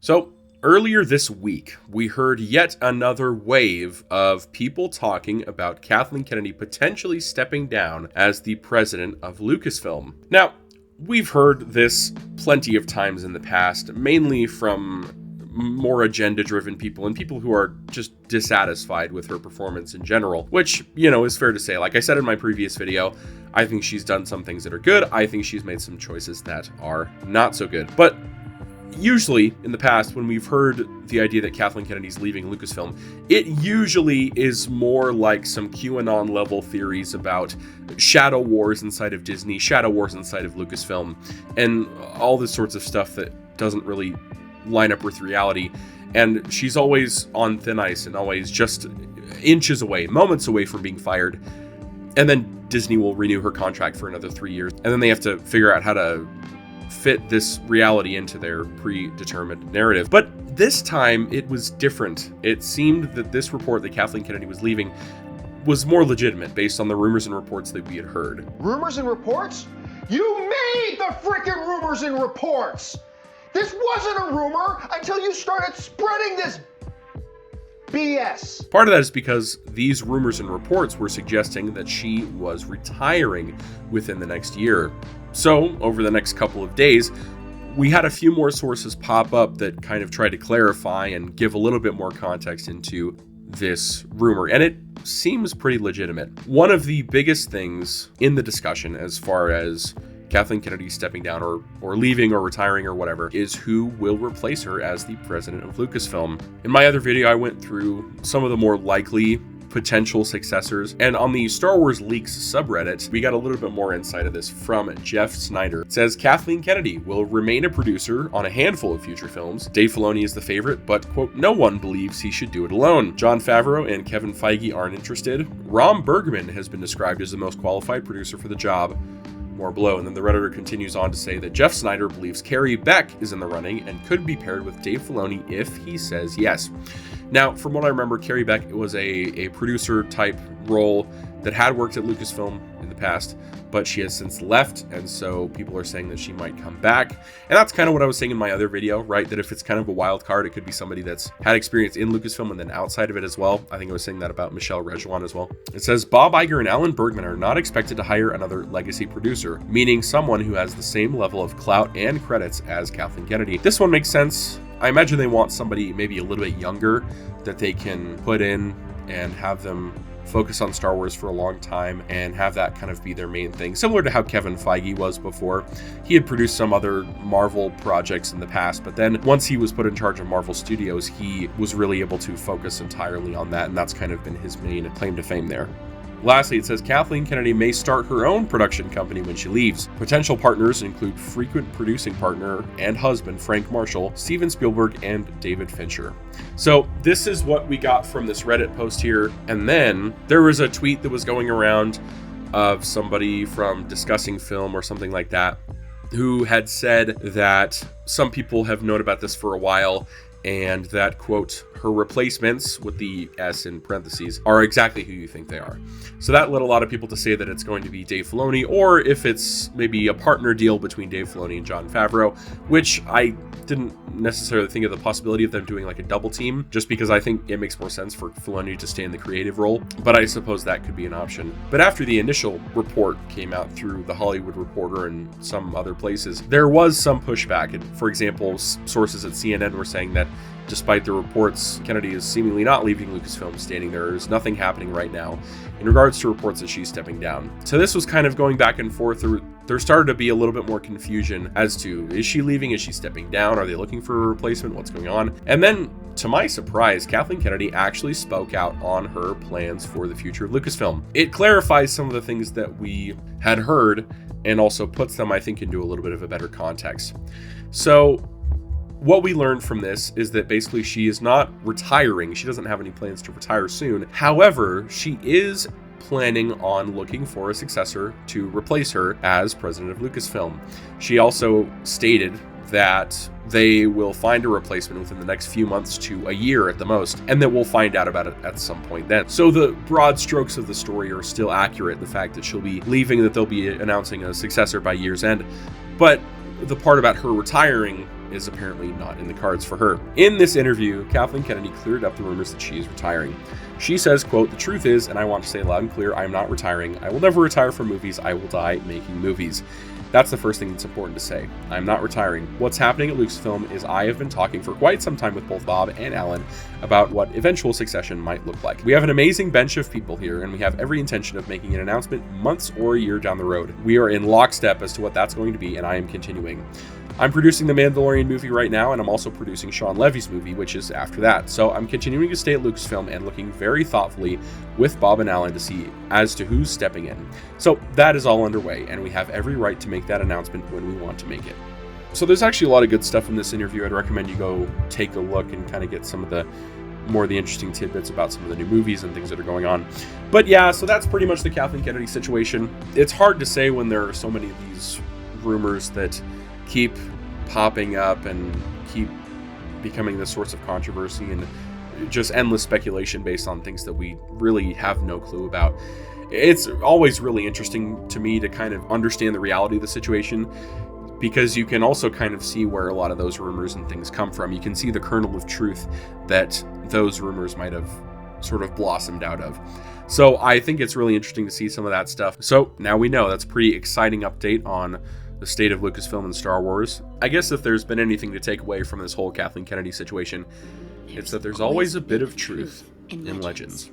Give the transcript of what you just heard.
So, earlier this week, we heard yet another wave of people talking about Kathleen Kennedy potentially stepping down as the president of Lucasfilm. Now, we've heard this plenty of times in the past, mainly from more agenda-driven people and people who are just dissatisfied with her performance in general, which, is fair to say. Like I said in my previous video, I think she's done some things that are good. I think she's made some choices that are not so good. But usually, in the past, when we've heard the idea that Kathleen Kennedy's leaving Lucasfilm, it usually is more like some QAnon-level theories about shadow wars inside of Disney, shadow wars inside of Lucasfilm, and all this sorts of stuff that doesn't really line up with reality. And she's always on thin ice and always just inches away, moments away from being fired. And then Disney will renew her contract for another 3 years. And then they have to figure out how to fit this reality into their predetermined narrative. But this time it was different. It seemed that this report that Kathleen Kennedy was leaving was more legitimate based on the rumors and reports that we had heard. Rumors and reports? You made the frickin' rumors and reports! This wasn't a rumor until you started spreading this BS. Part of that is because these rumors and reports were suggesting that she was retiring within the next year. So, over the next couple of days, we had a few more sources pop up that kind of tried to clarify and give a little bit more context into this rumor, and it seems pretty legitimate. One of the biggest things in the discussion as far as Kathleen Kennedy stepping down or leaving or retiring or whatever is who will replace her as the president of Lucasfilm. In my other video, I went through some of the more likely potential successors, and on the Star Wars Leaks subreddit, we got a little bit more insight of this from Jeff Snyder. It says Kathleen Kennedy will remain a producer on a handful of future films. Dave Filoni is the favorite, but, quote, no one believes he should do it alone. Jon Favreau and Kevin Feige aren't interested. Ron Bergman has been described as the most qualified producer for the job. More below. And then the Redditor continues on to say that Jeff Snyder believes Carrie Beck is in the running and could be paired with Dave Filoni if he says yes. Now, from what I remember, Carrie Beck was a producer type role that had worked at Lucasfilm in the past, but she has since left, and so people are saying that she might come back. And that's kind of what I was saying in my other video, right? That if it's kind of a wild card, it could be somebody that's had experience in Lucasfilm and then outside of it as well. I think I was saying that about Michelle Rejuan as well. It says Bob Iger and Alan Bergman are not expected to hire another legacy producer, meaning someone who has the same level of clout and credits as Kathleen Kennedy. This one makes sense. I imagine they want somebody maybe a little bit younger that they can put in and have them focus on Star Wars for a long time and have that kind of be their main thing. Similar to how Kevin Feige was before. He had produced some other Marvel projects in the past, but then once he was put in charge of Marvel Studios, he was really able to focus entirely on that, and that's kind of been his main claim to fame there. Lastly, it says Kathleen Kennedy may start her own production company when she leaves. Potential partners include frequent producing partner and husband Frank Marshall, Steven Spielberg, and David Fincher. So this is what we got from this Reddit post here. And then there was a tweet that was going around of somebody from Discussing Film or something like that who had said that some people have known about this for a while and that, quote, her replacements, with the S in parentheses, are exactly who you think they are. So that led a lot of people to say that it's going to be Dave Filoni, or if it's maybe a partner deal between Dave Filoni and Jon Favreau, which I didn't necessarily think of the possibility of them doing like a double team, just because I think it makes more sense for Filoni to stay in the creative role, but I suppose that could be an option. But after the initial report came out through The Hollywood Reporter and some other places, there was some pushback. And for example, sources at CNN were saying that despite the reports, Kennedy is seemingly not leaving Lucasfilm, stating there is nothing happening right now in regards to reports that she's stepping down. So this was kind of going back and forth. There started to be a little bit more confusion as to, is she leaving? Is she stepping down? Are they looking for a replacement? What's going on? And then, to my surprise, Kathleen Kennedy actually spoke out on her plans for the future of Lucasfilm. It clarifies some of the things that we had heard and also puts them, I think, into a little bit of a better context. So what we learned from this is that basically she is not retiring. She doesn't have any plans to retire soon. However, she is planning on looking for a successor to replace her as president of Lucasfilm. She also stated that they will find a replacement within the next few months to a year at the most, and that we'll find out about it at some point then. So the broad strokes of the story are still accurate. The fact that she'll be leaving, that they'll be announcing a successor by year's end. But the part about her retiring is apparently not in the cards for her. In this interview, Kathleen Kennedy cleared up the rumors that she is retiring. She says, quote, "The truth is, and I want to say loud and clear, I am not retiring. I will never retire from movies. I will die making movies." That's the first thing that's important to say. I'm not retiring. What's happening at Lucasfilm is I have been talking for quite some time with both Bob and Alan about what eventual succession might look like. We have an amazing bench of people here, and we have every intention of making an announcement months or a year down the road. We are in lockstep as to what that's going to be, and I am continuing. I'm producing the Mandalorian movie right now, and I'm also producing Sean Levy's movie, which is after that. So I'm continuing to stay at Lucasfilm and looking very thoughtfully with Bob and Alan to see as to who's stepping in. So that is all underway, and we have every right to make that announcement when we want to make it. So there's actually a lot of good stuff in this interview. I'd recommend you go take a look and kind of get some of the interesting tidbits about some of the new movies and things that are going on. But yeah, so that's pretty much the Kathleen Kennedy situation. It's hard to say when there are so many of these rumors that keep popping up and keep becoming the source of controversy and just endless speculation based on things that we really have no clue about. It's always really interesting to me to kind of understand the reality of the situation, because you can also kind of see where a lot of those rumors and things come from. You can see the kernel of truth that those rumors might have sort of blossomed out of. So I think it's really interesting to see some of that stuff. So now we know. That's a pretty exciting update on the state of Lucasfilm and Star Wars. I guess if there's been anything to take away from this whole Kathleen Kennedy situation, it's that there's always a bit of truth in legends.